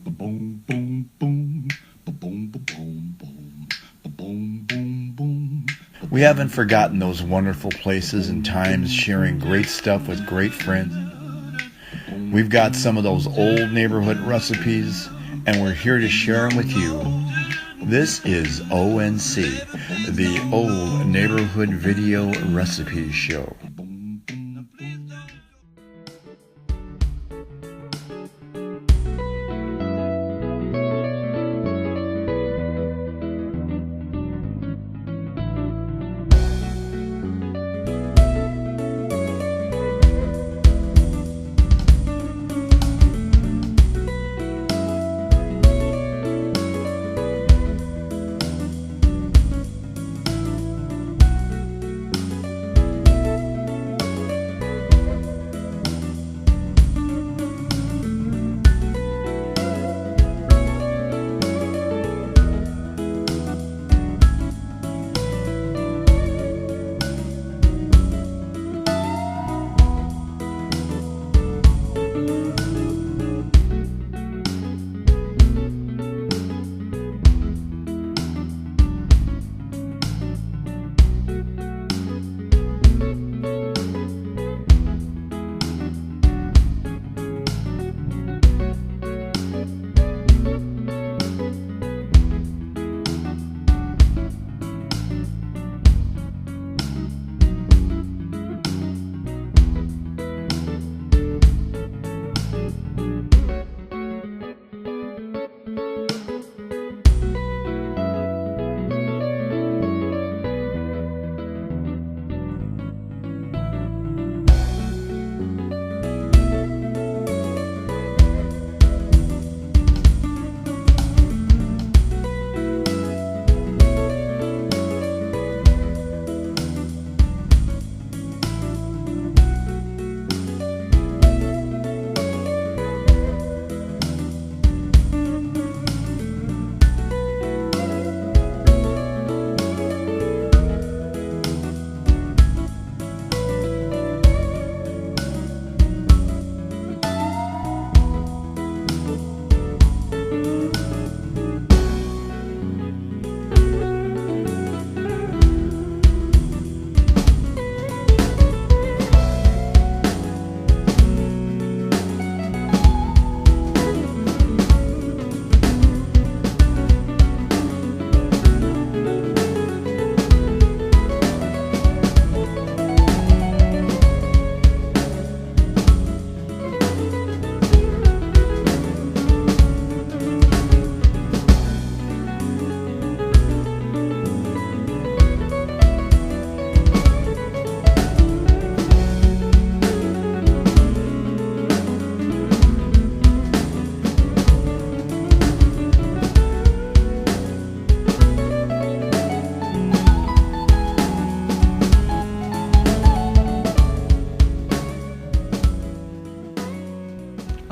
Boom, boom, boom. Boom, boom, boom, boom. Boom, boom, boom. We haven't forgotten those wonderful places and times sharing great stuff with great friends. We've got some of those old neighborhood recipes, and we're here to share them with you. This is O.N.C, the Old Neighborhood Video Recipes Show.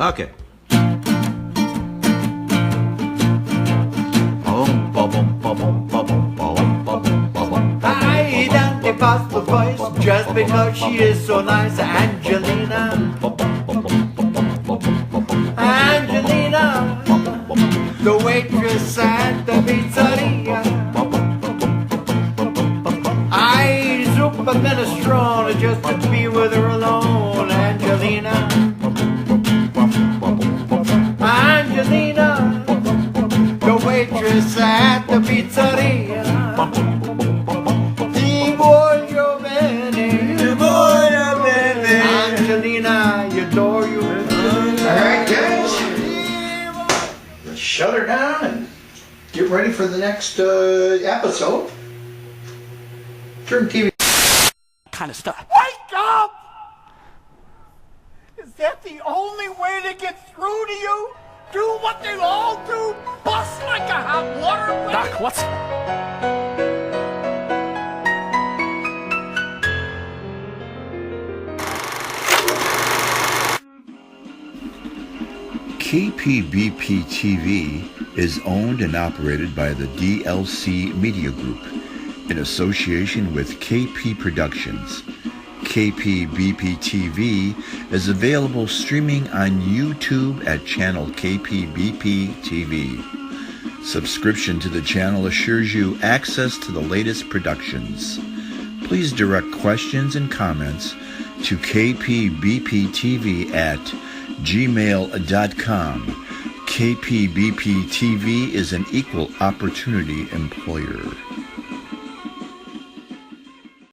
Okay. I identify the voice just because she is so nice, Angelina. Angelina, the waitress at the pizzeria. I super minestrone just to be with her alone, Angelina. Angelina, the waitress at the pizzeria. Ti voglio bene, Angelina, you adore you. Alright guys, let's shut her down and get ready for the next episode. Turn TV Kind of stuff. Wake up! Is that the only way to get through to you? Do what they all do? Bust like a hot water balloon? Doc, what's... KPBP-TV is owned and operated by the DLC Media Group in association with KP Productions. KPBP TV is available streaming on YouTube at channel KPBP TV. Subscription to the channel assures you access to the latest productions. Please direct questions and comments to kpbptv at gmail.com. KPBP TV is an equal opportunity employer.